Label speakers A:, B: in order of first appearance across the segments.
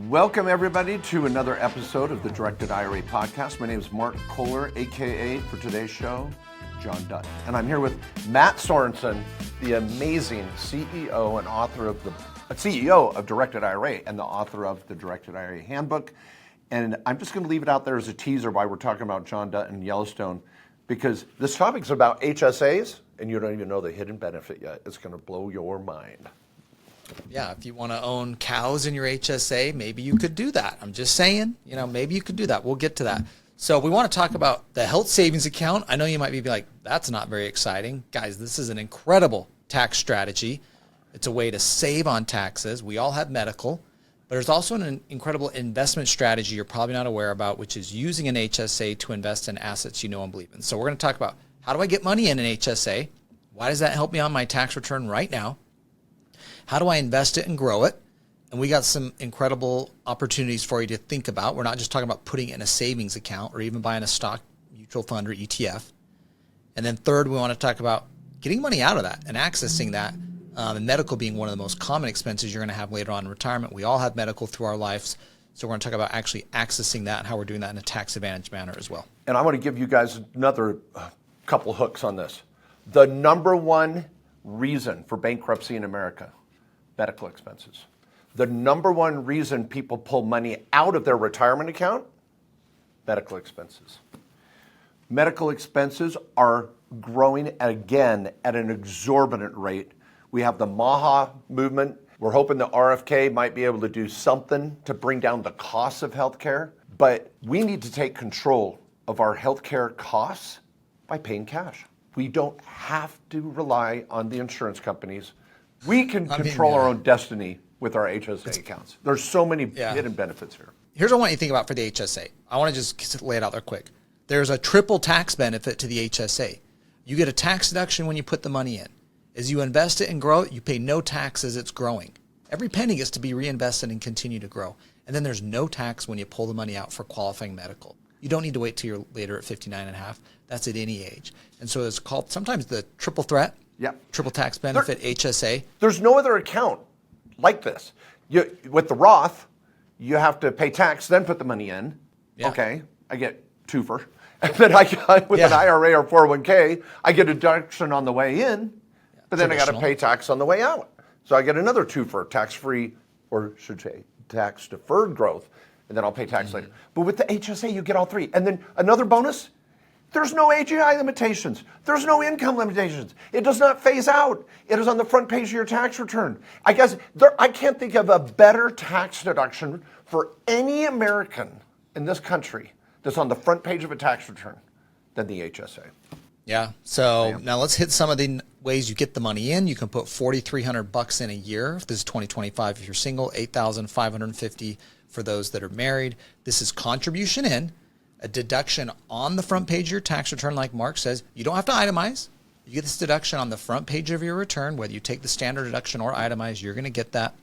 A: Welcome, everybody, to another episode of the Directed IRA Podcast. My name is Mark Kohler, a.k.a. for today's show, John Dutton. And I'm here with Matt Sorensen, the amazing CEO and author of CEO of Directed IRA and the author of the Directed IRA Handbook. And I'm just going to leave it out there as a teaser why we're talking about John Dutton Yellowstone, because this topic's about HSAs, and you don't even know the hidden benefit yet. It's going to blow your mind.
B: Yeah, if you want to own cows in your HSA, maybe you could do that. I'm just saying, maybe you could do that. We'll get to that. So we want to talk about the health savings account. I know you might be like, that's not very exciting. Guys, this is an incredible tax strategy. It's a way to save on taxes. We all have medical, but there's also an incredible investment strategy you're probably not aware about, which is using an HSA to invest in assets you know and believe in. So we're going to talk about how do I get money in an HSA? Why does that help me on my tax return right now? How do I invest it and grow it? And we got some incredible opportunities for you to think about. We're not just talking about putting it in a savings account or even buying a stock mutual fund or ETF. And then third, we want to talk about getting money out of that and accessing that. And medical being one of the most common expenses you're going to have later on in retirement. We all have medical through our lives. So we're going to talk about actually accessing that and how we're doing that in a tax advantage manner as well.
A: And I want to give you guys another couple hooks on this. The number one reason for bankruptcy in America: medical expenses. The number one reason people pull money out of their retirement account: medical expenses. Medical expenses are growing again at an exorbitant rate. We have the MAHA movement. We're hoping the RFK might be able to do something to bring down the costs of healthcare, but we need to take control of our healthcare costs by paying cash. We don't have to rely on the insurance companies. We can control our own destiny with our HSA accounts. There's so many hidden benefits here.
B: Here's what I want you to think about for the HSA. I want to just lay it out there quick. There's a triple tax benefit to the HSA. You get a tax deduction when you put the money in. As you invest it and grow it, you pay no tax as it's growing. Every penny gets to be reinvested and continue to grow. And then there's no tax when you pull the money out for qualifying medical. You don't need to wait till you're later at 59 and a half. That's at any age. And so it's called sometimes the triple threat. Yeah. Triple tax benefit, HSA.
A: There's no other account like this. With the Roth, you have to pay tax, then put the money in. Yeah. Okay, I get twofer. And then with an IRA or 401k, I get a deduction on the way in, but then I got to pay tax on the way out. So I get another twofer, tax-free, or should say tax-deferred growth, and then I'll pay tax later. But with the HSA, you get all three. And then another bonus: there's no AGI limitations. There's no income limitations. It does not phase out. It is on the front page of your tax return. I guess I can't think of a better tax deduction for any American in this country that's on the front page of a tax return than the HSA.
B: Yeah. So now let's hit some of the ways you get the money in. You can put $4,300 in a year. If this is 2025, if you're single, $8,550 for those that are married. This is contribution in. A deduction on the front page of your tax return, like Mark says. You don't have to itemize. You get this deduction on the front page of your return. Whether you take the standard deduction or itemize, you're going to get that.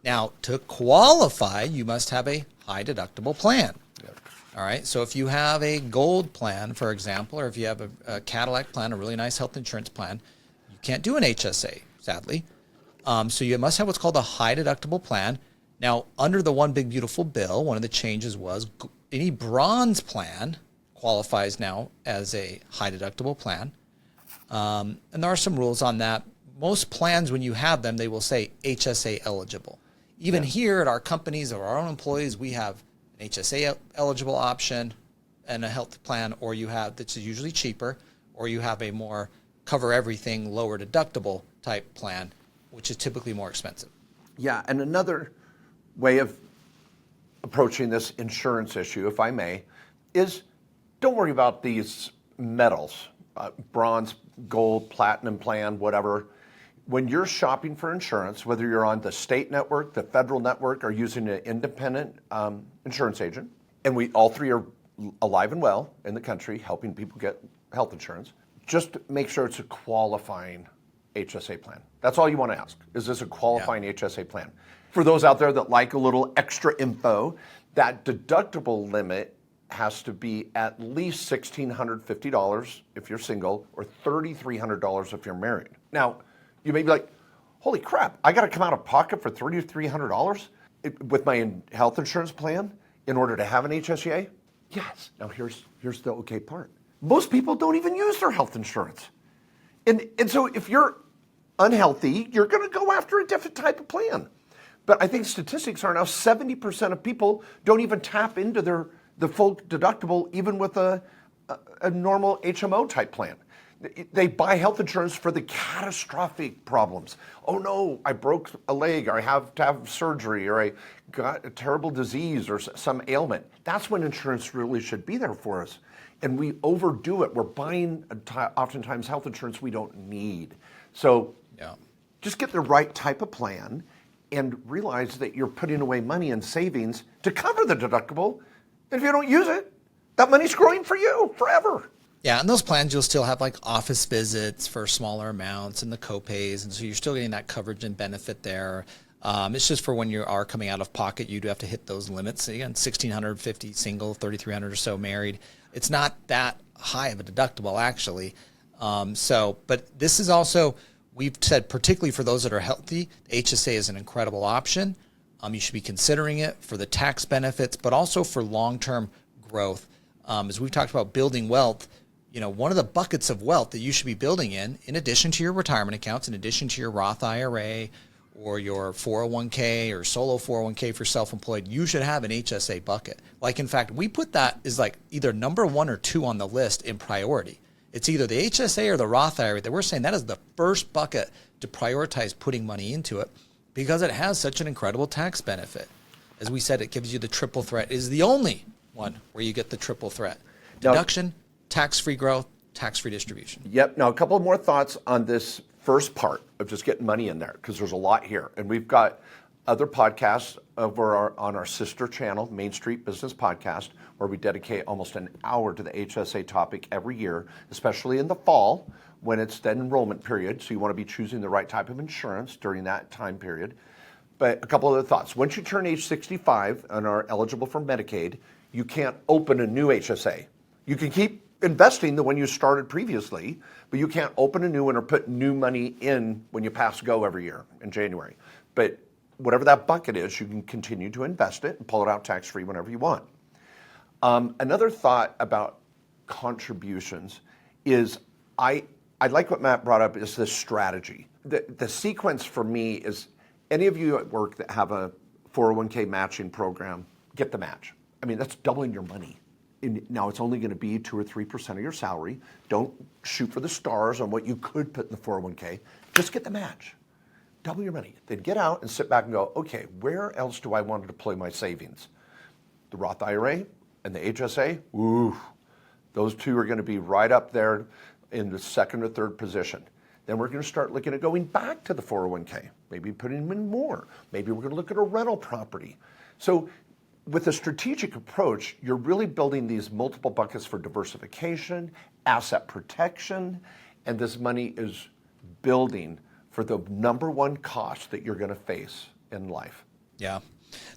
B: Now, to qualify, you must have a high deductible plan. Yep. All right. So if you have a gold plan, for example, or if you have a Cadillac plan, a really nice health insurance plan, you can't do an HSA, sadly. So you must have what's called a high deductible plan. Now, under the One Big Beautiful Bill, one of the changes was any bronze plan qualifies now as a high deductible plan. And there are some rules on that. Most plans, when you have them, they will say HSA eligible. Even here at our companies or our own employees, we have an HSA eligible option and a health plan, or you have that's usually cheaper, or you have a more cover everything, lower deductible type plan, which is typically more expensive.
A: Yeah, and another way of approaching this insurance issue, if I may, is don't worry about these metals, bronze, gold, platinum plan, whatever. When you're shopping for insurance, whether you're on the state network, the federal network, or using an independent insurance agent, and we all three are alive and well in the country helping people get health insurance, just make sure it's a qualifying HSA plan. That's all you want to ask. Is this a qualifying HSA plan? For those out there that like a little extra info, that deductible limit has to be at least $1,650 if you're single, or $3,300 if you're married. Now, you may be like, holy crap, I got to come out of pocket for $3,300? with my health insurance plan in order to have an HSA? Yes. Now here's the okay part. Most people don't even use their health insurance. And so if you're unhealthy, you're going to go after a different type of plan. But I think statistics are now 70% of people don't even tap into the full deductible even with a normal HMO type plan. They buy health insurance for the catastrophic problems. Oh no, I broke a leg, or I have to have surgery, or I got a terrible disease or some ailment. That's when insurance really should be there for us. And we overdo it. We're buying oftentimes health insurance we don't need. So just get the right type of plan and realize that you're putting away money in savings to cover the deductible. And if you don't use it, that money's growing for you forever.
B: Yeah, and those plans, you'll still have like office visits for smaller amounts and the copays, and so you're still getting that coverage and benefit there. It's just for when you are coming out of pocket, you do have to hit those limits. Again, $1,650 single, $3,300 or so married. It's not that high of a deductible, actually. But this is also, we've said, particularly for those that are healthy, the HSA is an incredible option. You should be considering it for the tax benefits, but also for long-term growth. As we've talked about building wealth, one of the buckets of wealth that you should be building in addition to your retirement accounts, in addition to your Roth IRA or your 401k or solo 401k for self-employed, you should have an HSA bucket. Like, in fact, we put that as like either number 1 or 2 on the list in priority. It's either the HSA or the Roth IRA that we're saying that is the first bucket to prioritize putting money into it because it has such an incredible tax benefit. As we said, it gives you the triple threat. It is the only one where you get the triple threat. Deduction, tax-free growth, tax-free distribution.
A: Yep. Now, a couple more thoughts on this first part of just getting money in there, because there's a lot here. And we've got other podcasts on our sister channel, Main Street Business Podcast, where we dedicate almost an hour to the HSA topic every year, especially in the fall when it's the enrollment period. So you want to be choosing the right type of insurance during that time period. But a couple other thoughts. Once you turn age 65 and are eligible for Medicaid, you can't open a new HSA. You can keep investing the one you started previously, but you can't open a new one or put new money in when you pass go every year in January. But whatever that bucket is, you can continue to invest it and pull it out tax-free whenever you want. Another thought about contributions is I like what Matt brought up is this strategy. The sequence for me is any of you at work that have a 401k matching program, get the match. I mean, that's doubling your money. Now, it's only going to be 2 or 3% of your salary. Don't shoot for the stars on what you could put in the 401k. Just get the match. Double your money. Then get out and sit back and go, okay, where else do I want to deploy my savings? The Roth IRA and the HSA, ooh, those two are going to be right up there in the second or third position. Then we're going to start looking at going back to the 401k, maybe putting them in more. Maybe we're going to look at a rental property. So with a strategic approach, you're really building these multiple buckets for diversification, asset protection, and this money is building for the number one cost that you're going to face in life.
B: Yeah.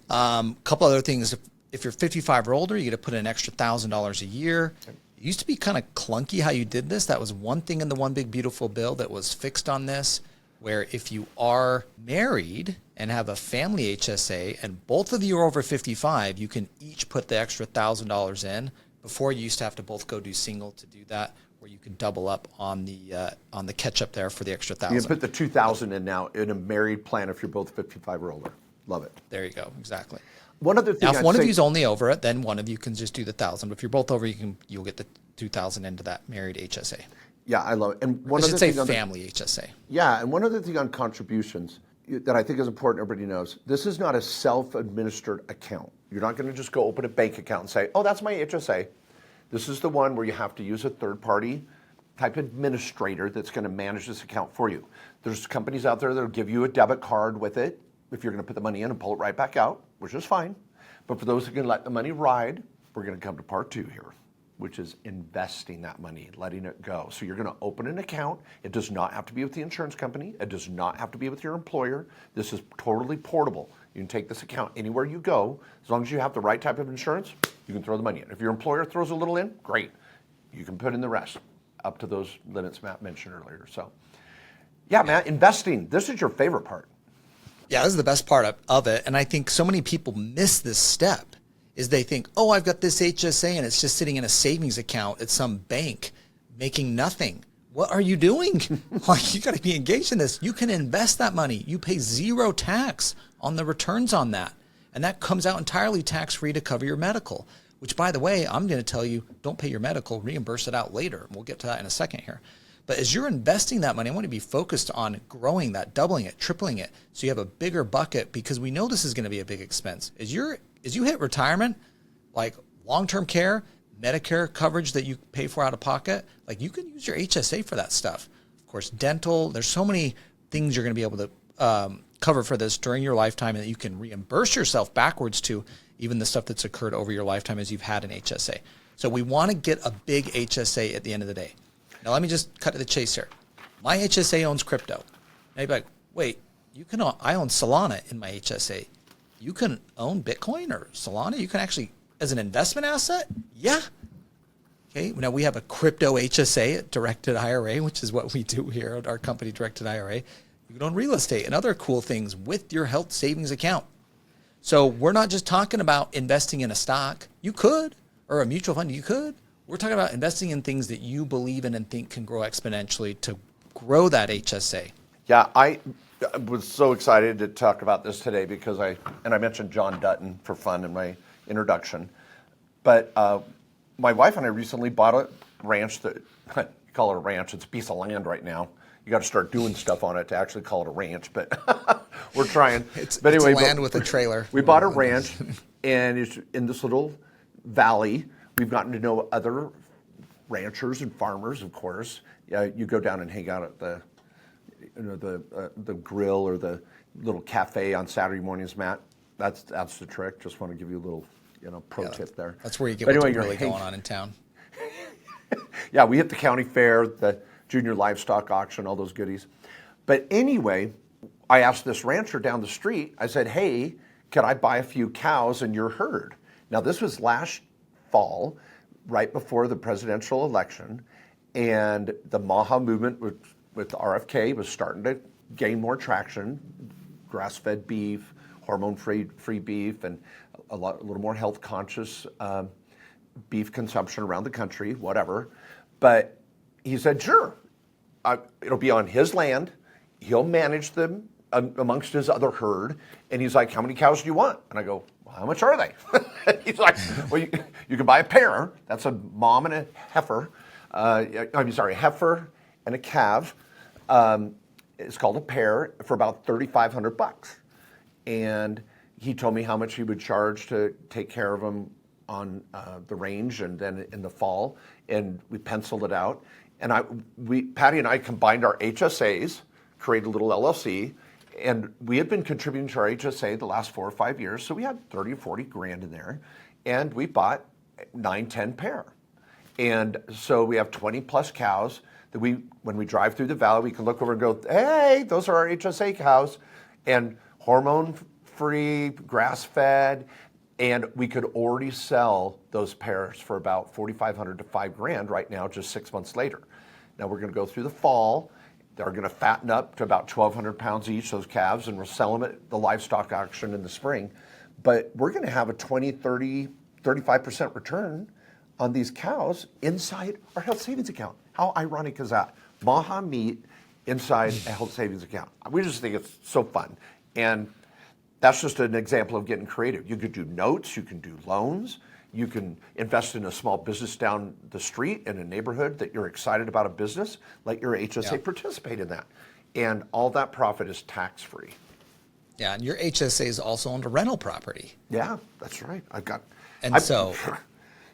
B: Couple other things. If you're 55 or older, you get to put in an extra $1,000 a year. It used to be kind of clunky how you did this. That was one thing in the One Big Beautiful Bill that was fixed on this, where if you are married and have a family HSA and both of you are over 55, you can each put the extra $1,000 in. Before, you used to have to both go do single to do that, where you could double up on the catch up there for the extra $1,000.
A: You can put the $2,000 in now in a married plan if you're both 55 or older. Love it.
B: There you go. Exactly.
A: One other thing.
B: Now, if one of you's only over it, then one of you can just do the $1,000. But if you're both over, you'll get the $2,000 into that married HSA.
A: Yeah, I love it. And
B: I should say family HSA.
A: Yeah, and one other thing on contributions that I think is important everybody knows, this is not a self-administered account. You're not going to just go open a bank account and say, oh, that's my HSA. This is the one where you have to use a third-party type administrator that's going to manage this account for you. There's companies out there that will give you a debit card with it if you're going to put the money in and pull it right back out, which is fine. But for those who can let the money ride, we're going to come to part 2 here, which is investing that money, letting it go. So you're going to open an account. It does not have to be with the insurance company. It does not have to be with your employer. This is totally portable. You can take this account anywhere you go. As long as you have the right type of insurance, you can throw the money in. If your employer throws a little in, great. You can put in the rest up to those limits Matt mentioned earlier. So yeah, Matt, investing, this is your favorite part.
B: Yeah, this is the best part of it. And I think so many people miss this step is they think, oh, I've got this HSA and it's just sitting in a savings account at some bank making nothing. What are you doing? Like, you got to be engaged in this. You can invest that money. You pay zero tax on the returns on that. And that comes out entirely tax-free to cover your medical, which, by the way, I'm going to tell you, don't pay your medical, reimburse it out later. We'll get to that in a second here. But as you're investing that money, I want to be focused on growing that, doubling it, tripling it, so you have a bigger bucket, because we know this is going to be a big expense. As you hit retirement, like long-term care, Medicare coverage that you pay for out of pocket, like you can use your HSA for that stuff. Of course, dental, there's so many things you're going to be able to cover for this during your lifetime, and that you can reimburse yourself backwards to, even the stuff that's occurred over your lifetime as you've had an HSA. So we want to get a big HSA at the end of the day. Now, let me just cut to the chase here. My HSA owns crypto. Now you'd be like, wait, I own Solana in my HSA. You can own Bitcoin or Solana? You can actually, as an investment asset? Yeah. Okay, now we have a crypto HSA at Directed IRA, which is what we do here at our company, Directed IRA. You can own real estate and other cool things with your health savings account. So we're not just talking about investing in a stock. You could, or a mutual fund, you could. We're talking about investing in things that you believe in and think can grow exponentially to grow that HSA.
A: Yeah, I was so excited to talk about this today because I mentioned John Dutton for fun in my introduction. But my wife and I recently bought a ranch that, you call it a ranch, it's a piece of land right now. You got to start doing stuff on it to actually call it a ranch, but we're trying.
B: It's land with a trailer.
A: We bought a ranch, and it's in this little valley. We've gotten to know other ranchers and farmers, of course. You go down and hang out at the grill or the little cafe on Saturday mornings, Matt. That's the trick. Just want to give you a little pro tip there.
B: That's where you get what's really going on in town.
A: Yeah, we hit the county fair, the junior livestock auction, all those goodies. But anyway, I asked this rancher down the street, I said, hey, can I buy a few cows in your herd? Now, this was last fall, right before the presidential election, and the MAHA movement with RFK was starting to gain more traction, grass-fed beef, hormone-free beef, and a little more health-conscious beef consumption around the country, whatever. But he said, sure, it'll be on his land. He'll manage them amongst his other herd. And he's like, how many cows do you want? And I go, well, how much are they? He's like, well, you can buy a pair. That's a mom and a heifer. A heifer and a calf. It's called a pair for about $3,500. And he told me how much he would charge to take care of them on the range and then in the fall. And we penciled it out. And Patty and I combined our HSAs, created a little LLC, and we had been contributing to our HSA the last 4 or 5 years, so we had 30 or 40 grand in there, and we bought 9, 10 pair. And so we have 20 plus cows that when we drive through the valley, we can look over and go, hey, those are our HSA cows, and hormone-free, grass-fed, and we could already sell those pairs for about $4,500 to $5,000 right now, just 6 months later. Now we're going to go through the fall. They're going to fatten up to about 1,200 pounds each, those calves, and we'll sell them at the livestock auction in the spring. But we're going to have a 20, 30, 35% return on these cows inside our health savings account. How ironic is that? Maha meat inside a health savings account. We just think it's so fun. And that's just an example of getting creative. You could do notes, you can do loans, you can invest in a small business down the street in a neighborhood that you're excited about a business, let your HSA participate in that. And all that profit is tax-free.
B: Yeah, and your HSA is also owned a rental property.
A: Yeah, that's right.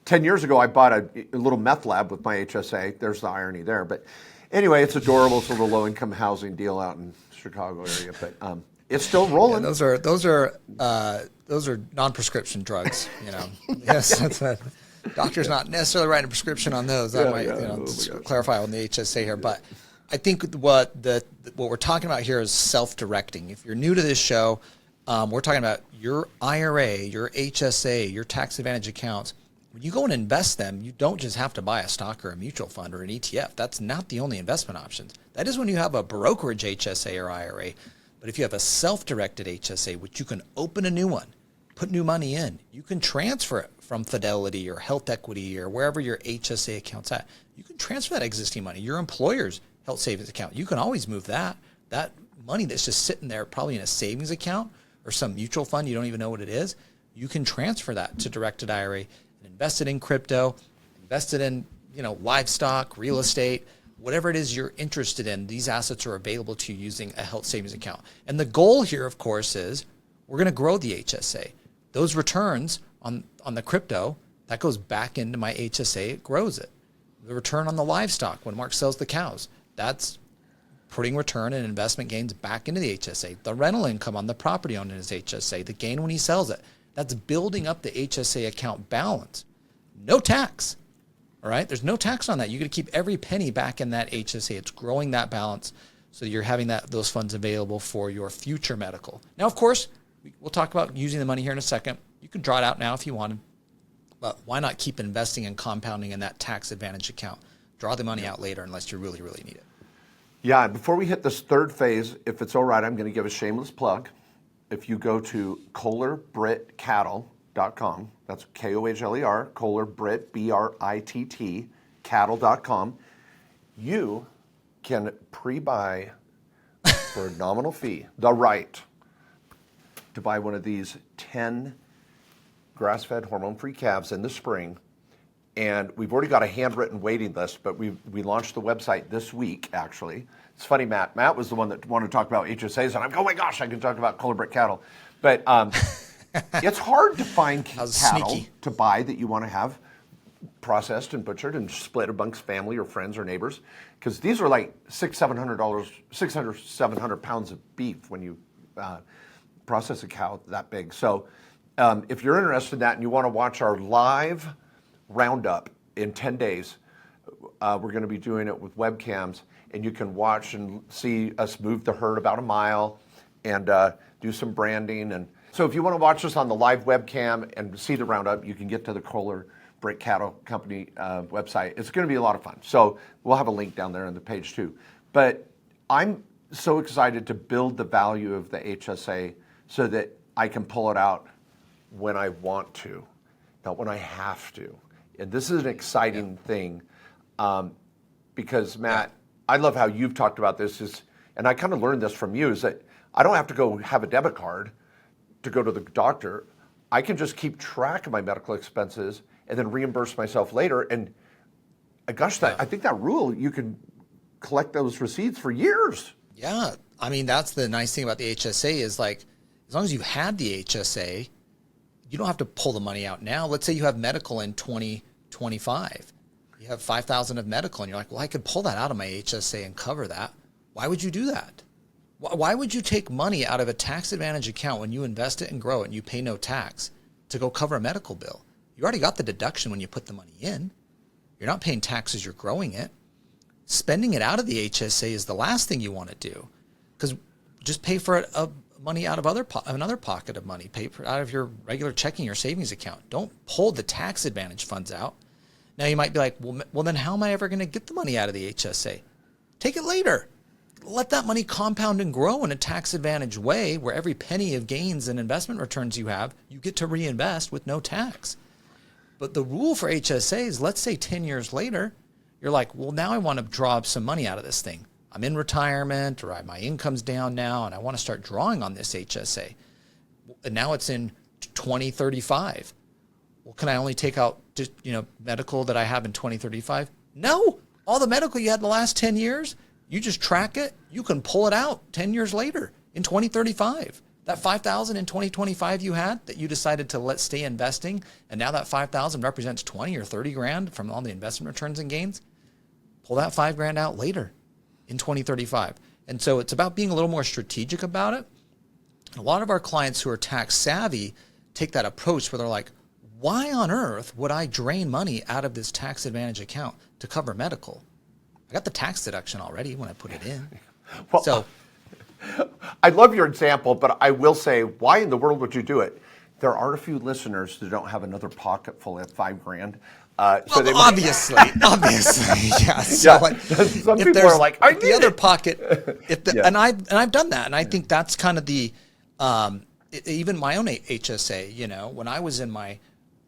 B: 10
A: years ago, I bought a little meth lab with my HSA. There's the irony there. But anyway, it's adorable. It's a little low-income housing deal out in Chicago area. But it's still rolling.
B: Yeah, those are non-prescription drugs. You know, yes, that's a, doctor's not necessarily writing a prescription on those. I might clarify on the HSA here, but I think what we're talking about here is self-directing. If you're new to this show, we're talking about your IRA, your HSA, your tax advantage accounts. When you go and invest them, you don't just have to buy a stock or a mutual fund or an ETF. That's not the only investment options. That is when you have a brokerage HSA or IRA. But if you have a self-directed HSA, which you can open a new one, put new money in, you can transfer it from Fidelity or Health Equity or wherever your HSA account's at. You can transfer that existing money, your employer's health savings account. You can always move that money that's just sitting there probably in a savings account or some mutual fund, you don't even know what it is. You can transfer that to Directed IRA and invest it in crypto, invest it in, livestock, real estate, whatever it is you're interested in. These assets are available to you using a health savings account. And the goal here, of course, is we're going to grow the HSA. Those returns on the crypto, that goes back into my HSA, it grows it. The return on the livestock when Mark sells the cows, that's putting return and investment gains back into the HSA. The rental income on the property owned in his HSA, the gain when he sells it, that's building up the HSA account balance. No tax, all right? There's no tax on that. You're going to keep every penny back in that HSA. It's growing that balance, so you're having those funds available for your future medical. Now, of course, we'll talk about using the money here in a second. You can draw it out now if you want, but why not keep investing and compounding in that tax advantage account? Draw the money out later unless you really, really need it.
A: Yeah, before we hit this third phase, if it's all right, I'm going to give a shameless plug. If you go to KohlerBrittCattle.com, that's Kohler, Kohler Britt, BRITT, cattle.com, you can pre-buy for a nominal fee the right to buy one of these 10 grass-fed hormone-free calves in the spring. And we've already got a handwritten waiting list, but we launched the website this week, actually. It's funny, Matt. Matt was the one that wanted to talk about HSAs, and I'm, oh my gosh, I can talk about Kohler Britt cattle. But it's hard to find cattle to buy that you want to have processed and butchered and split amongst family or friends or neighbors, because these are like $600, $700 pounds of beef when you process a cow that big. So if you're interested in that and you want to watch our live roundup in 10 days, we're going to be doing it with webcams, and you can watch and see us move the herd about a mile and do some branding. And so if you want to watch us on the live webcam and see the roundup, you can get to the Kohler Britt Cattle Company website. It's going to be a lot of fun. So we'll have a link down there on the page too. But I'm so excited to build the value of the HSA so that I can pull it out when I want to, not when I have to. And this is an exciting thing because, Matt, I love how you've talked about this, and I kind of learned this from you, is that I don't have to go have a debit card to go to the doctor. I can just keep track of my medical expenses and then reimburse myself later. And gosh, I think that rule, you can collect those receipts for years.
B: Yeah. I mean, that's the nice thing about the HSA is, like, as long as you had the HSA, you don't have to pull the money out now. Let's say you have medical in 2025. You have $5,000 of medical, and you're like, well, I could pull that out of my HSA and cover that. Why would you do that? Why would you take money out of a tax advantage account when you invest it and grow it and you pay no tax to go cover a medical bill? You already got the deduction when you put the money in. You're not paying taxes, you're growing it. Spending it out of the HSA is the last thing you want to do, because just pay for money out of another pocket of money. Pay for out of your regular checking or savings account. Don't pull the tax advantage funds out. Now you might be like, well, then how am I ever going to get the money out of the HSA? Take it later. Let that money compound and grow in a tax advantage way where every penny of gains and investment returns you have, you get to reinvest with no tax. But the rule for HSA is, let's say 10 years later, you're like, well, now I want to draw up some money out of this thing. I'm in retirement, or my income's down now, and I want to start drawing on this HSA. And now it's in 2035. Well, can I only take out just, medical that I have in 2035? No. All the medical you had in the last 10 years, you just track it. You can pull it out 10 years later in 2035. That $5,000 in 2025 you had that you decided to let stay investing, and now that $5,000 represents 20 or 30 grand from all the investment returns and gains, pull that $5,000 out later in 2035. And so it's about being a little more strategic about it. A lot of our clients who are tax savvy take that approach where they're like, why on earth would I drain money out of this tax advantage account to cover medical? I got the tax deduction already when I put it in.
A: Well, I love your example, but I will say, why in the world would you do it? there are a few listeners that don't have another pocket full of $5,000.
B: Well,
A: they
B: obviously, yeah. So
A: Yeah. Some
B: if
A: people
B: there's
A: are like, I
B: the
A: need
B: other
A: it.
B: pocket,
A: Yeah.
B: and I've done that, and I think that's kind of the even my own HSA. You know, when I was in my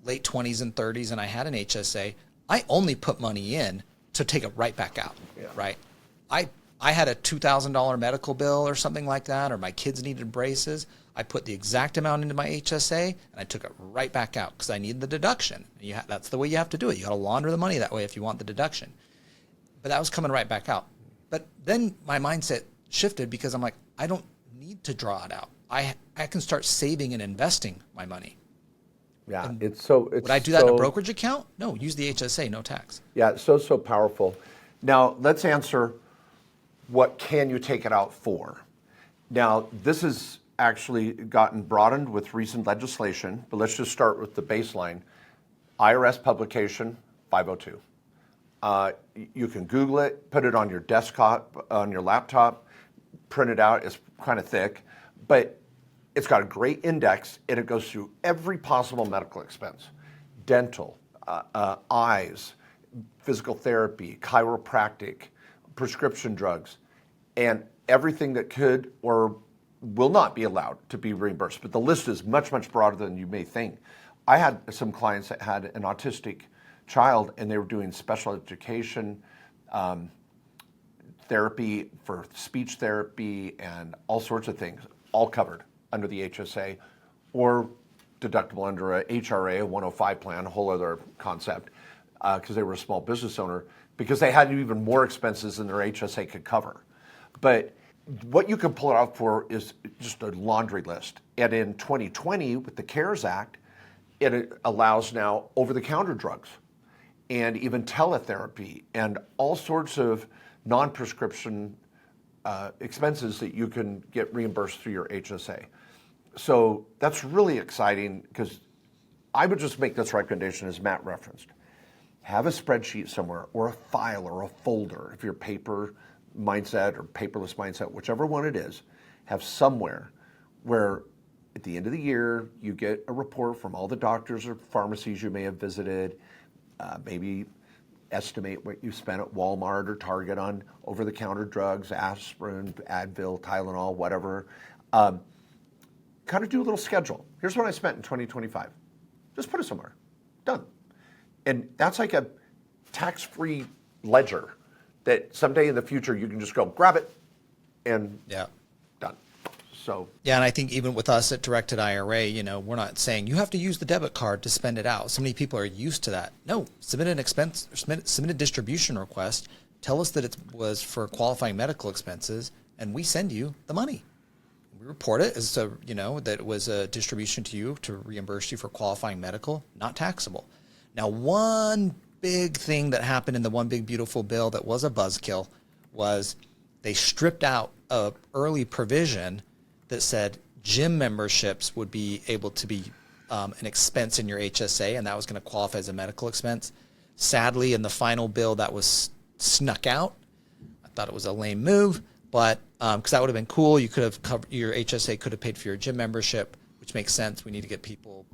B: late 20s and 30s, and I had an HSA, I only put money in to take it right back out.
A: Yeah.
B: Right. I had a $2,000 medical bill or something like that, or my kids needed braces. I put the exact amount into my HSA, and I took it right back out because I needed the deduction. That's the way you have to do it. You got to launder the money that way if you want the deduction. But that was coming right back out. But then my mindset shifted because I'm like, I don't need to draw it out. I can start saving and investing my money.
A: Yeah,
B: And
A: would
B: I do that in a brokerage account? No, use the HSA, no tax.
A: Yeah, it's so powerful. Now, let's answer, what can you take it out for? Now, this has actually gotten broadened with recent legislation, but let's just start with the baseline. IRS publication 502. You can Google it, put it on your desktop, on your laptop, print it out. It's kind of thick, but it's got a great index, and it goes through every possible medical expense: dental, eyes, physical therapy, chiropractic, prescription drugs, and everything that could or will not be allowed to be reimbursed. But the list is much, much broader than you may think. I had some clients that had an autistic child, and they were doing special education therapy for speech therapy and all sorts of things, all covered under the HSA or deductible under a HRA, a 105 plan, a whole other concept, because they were a small business owner, because they had even more expenses than their HSA could cover. But what you can pull it out for is just a laundry list. And in 2020, with the CARES Act, it allows now over-the-counter drugs and even teletherapy and all sorts of non-prescription expenses that you can get reimbursed through your HSA. So that's really exciting, because I would just make this recommendation, as Matt referenced. Have a spreadsheet somewhere, or a file, or a folder, if you're paper mindset or paperless mindset, whichever one it is. Have somewhere where at the end of the year you get a report from all the doctors or pharmacies you may have visited, maybe estimate what you spent at Walmart or Target on over-the-counter drugs, aspirin, Advil, Tylenol, whatever. Kind of do a little schedule. Here's what I spent in 2025. Just put it somewhere. Done. And that's like a tax-free ledger that someday in the future you can just go grab it and done. So
B: yeah, and I think even with us at Directed IRA, we're not saying you have to use the debit card to spend it out. So many people are used to that. No, submit an expense, or submit a distribution request. Tell us that it was for qualifying medical expenses, and we send you the money. We report it as that it was a distribution to you to reimburse you for qualifying medical, not taxable. Now, one big thing that happened in the One Big Beautiful Bill that was a buzzkill was they stripped out an early provision that said gym memberships would be able to be an expense in your HSA, and that was going to qualify as a medical expense. Sadly, in the final bill, that was snuck out. I thought it was a lame move, but because that would have been cool. You could have covered, your HSA could have paid for your gym membership, which makes sense. We need to get people,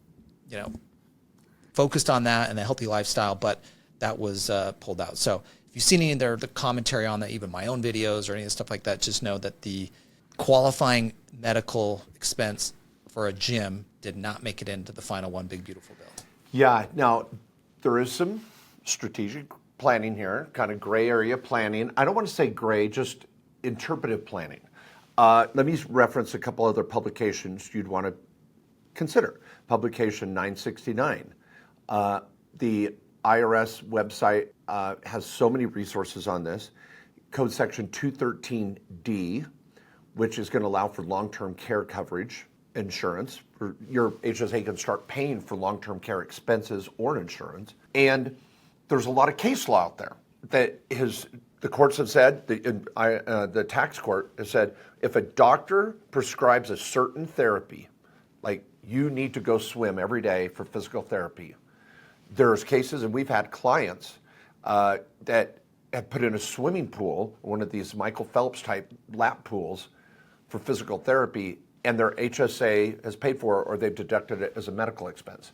B: focused on that and a healthy lifestyle, but that was pulled out. So if you've seen any of the commentary on that, even my own videos or any of the stuff like that, just know that the qualifying medical expense for a gym did not make it into the final One Big Beautiful Bill.
A: yeah, now there is some strategic planning here, kind of gray area planning. I don't want to say gray, just interpretive planning. Let me reference a couple other publications you'd want to consider. Publication 969. The IRS website has so many resources on this. Code section 213D, which is going to allow for long-term care coverage insurance. Your HSA can start paying for long-term care expenses or insurance. And there's a lot of case law out there that the courts have said, the tax court has said, if a doctor prescribes a certain therapy, like you need to go swim every day for physical therapy, there's cases, and we've had clients that have put in a swimming pool, one of these Michael Phelps type lap pools for physical therapy, and their HSA has paid for it, or they've deducted it as a medical expense.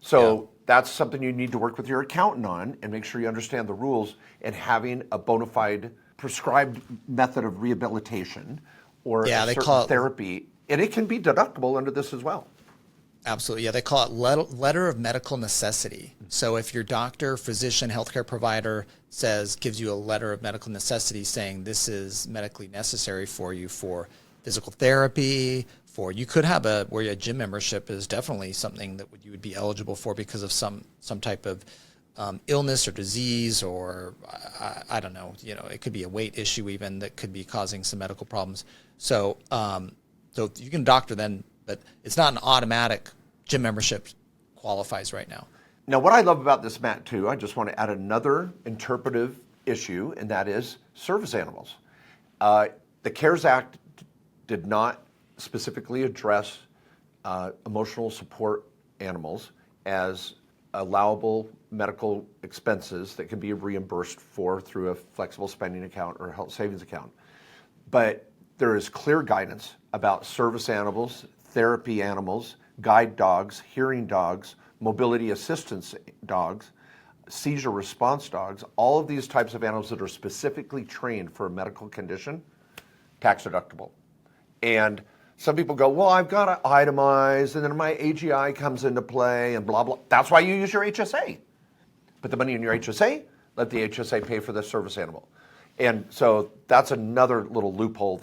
A: So that's something you need to work with your accountant on and make sure you understand the rules, and having a bona fide prescribed method of rehabilitation or a certain therapy. And it can be deductible under this as well.
B: Absolutely. Yeah, they call it letter of medical necessity. So if your doctor, physician, healthcare provider gives you a letter of medical necessity saying this is medically necessary for you for physical therapy, you could have where a gym membership is definitely something that you would be eligible for because of some type of illness or disease, or I don't know, it could be a weight issue even that could be causing some medical problems. So you can doctor then, but it's not an automatic gym membership qualifies right now.
A: Now, what I love about this, Matt, too, I just want to add another interpretive issue, and that is service animals. The CARES Act did not specifically address emotional support animals as allowable medical expenses that can be reimbursed for through a flexible spending account or health savings account. But there is clear guidance about service animals, therapy animals, guide dogs, hearing dogs, mobility assistance dogs, seizure response dogs, all of these types of animals that are specifically trained for a medical condition, tax deductible. And some people go, well, I've got to itemize, and then my AGI comes into play, and blah, blah. That's why you use your HSA. Put the money in your HSA, let the HSA pay for the service animal. And so that's another little loophole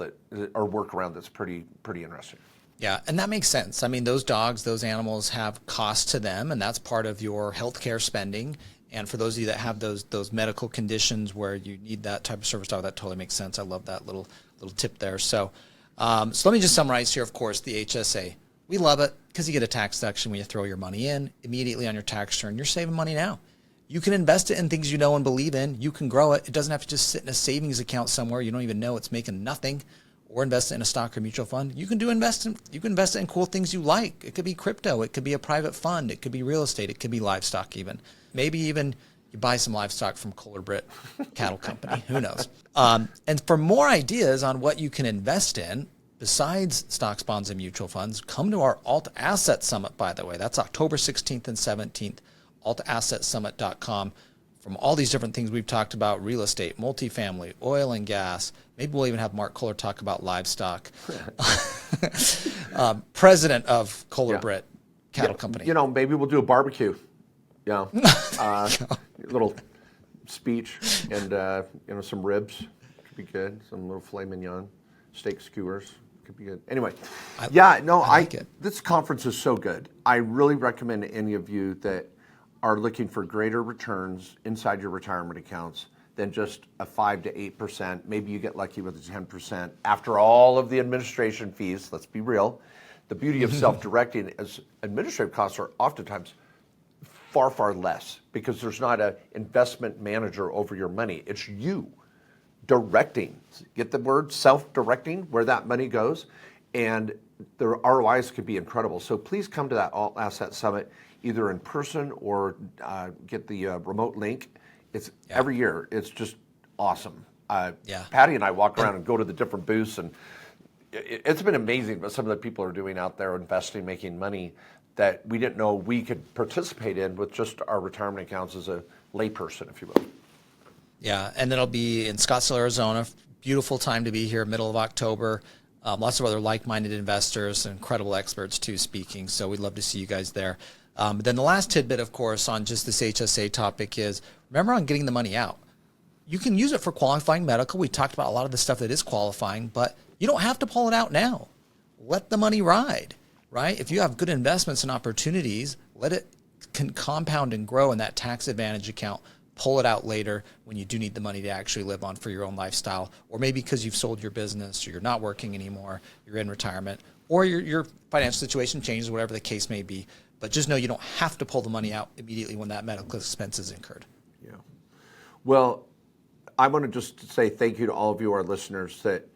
A: or workaround that's pretty interesting.
B: Yeah, and that makes sense. I mean, those dogs, those animals have cost to them, and that's part of your healthcare spending. And for those of you that have those medical conditions where you need that type of service dog, that totally makes sense. I love that little tip there. So let me just summarize here, of course, the HSA. We love it because you get a tax deduction when you throw your money in immediately on your tax return. You're saving money now. You can invest it in things you know and believe in. You can grow it. It doesn't have to just sit in a savings account somewhere you don't even know it's making nothing, or invest it in a stock or mutual fund. You can invest it in cool things you like. It could be crypto. It could be a private fund. It could be real estate. It could be livestock even. Maybe even you buy some livestock from Kohler Cattle Company. Who knows? And for more ideas on what you can invest in, besides stocks, bonds, and mutual funds, come to our AltAsset Summit, by the way. That's October 16th and 17th, altassetsummit.com. From all these different things we've talked about, real estate, multifamily, oil and gas. Maybe we'll even have Mark Kohler talk about livestock. President of Kohler Cattle Company.
A: Maybe we'll do a barbecue. Little speech and, some ribs. Could be good. Some little filet mignon, steak skewers. Could be good. Anyway, I like it. This conference is so good. I really recommend to any of you that are looking for greater returns inside your retirement accounts than just a 5 to 8%. Maybe you get lucky with a 10%. After all of the administration fees, let's be real, the beauty of self-directing is administrative costs are oftentimes far, far less because there's not an investment manager over your money. It's you directing. Get the word self-directing, where that money goes, and the ROIs could be incredible. So please come to that AltAsset Summit, either in person or get the remote link. It's every year. It's just awesome. Patty and I walk around and go to the different booths, and it's been amazing what some of the people are doing out there, investing, making money that we didn't know we could participate in with just our retirement accounts as a layperson, if you will.
B: Yeah, and it'll be in Scottsdale, Arizona. Beautiful time to be here, middle of October. Lots of other like-minded investors, incredible experts too speaking. So we'd love to see you guys there. Then the last tidbit, of course, on just this HSA topic is remember on getting the money out. You can use it for qualifying medical. We talked about a lot of the stuff that is qualifying, but you don't have to pull it out now. Let the money ride, right? If you have good investments and opportunities, let it compound and grow in that tax advantage account. Pull it out later when you do need the money to actually live on for your own lifestyle, or maybe because you've sold your business or you're not working anymore, you're in retirement, or your financial situation changes, whatever the case may be. But just know you don't have to pull the money out immediately when that medical expense is incurred.
A: Yeah. Well, I want to just say thank you to all of you, our listeners, that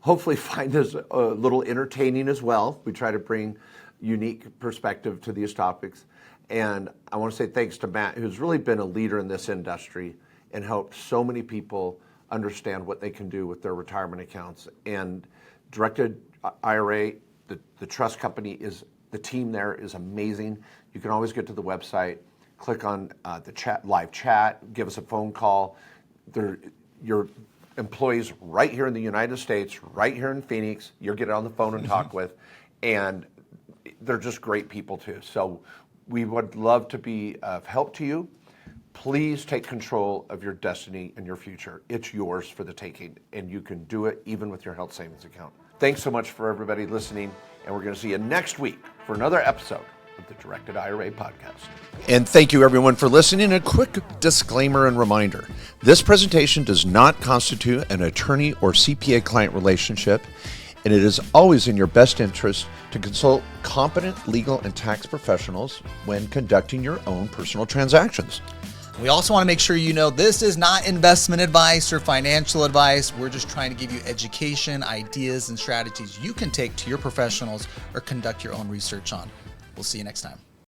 A: hopefully find this a little entertaining as well. We try to bring unique perspective to these topics. And I want to say thanks to Matt, who's really been a leader in this industry and helped so many people understand what they can do with their retirement accounts. And Directed IRA, the trust company the team there is amazing. You can always get to the website, click on the live chat, give us a phone call. Your employees right here in the United States, right here in Phoenix, you'll get on the phone and talk with, and they're just great people too. So we would love to be of help to you. Please take control of your destiny and your future. It's yours for the taking, and you can do it even with your health savings account. Thanks so much for everybody listening, and we're going to see you next week for another episode of the Directed IRA Podcast. And thank you everyone for listening. A quick disclaimer and reminder. This presentation does not constitute an attorney or CPA client relationship, and it is always in your best interest to consult competent legal and tax professionals when conducting your own personal transactions.
B: We also want to make sure you know this is not investment advice or financial advice. We're just trying to give you education, ideas, and strategies you can take to your professionals or conduct your own research on. We'll see you next time.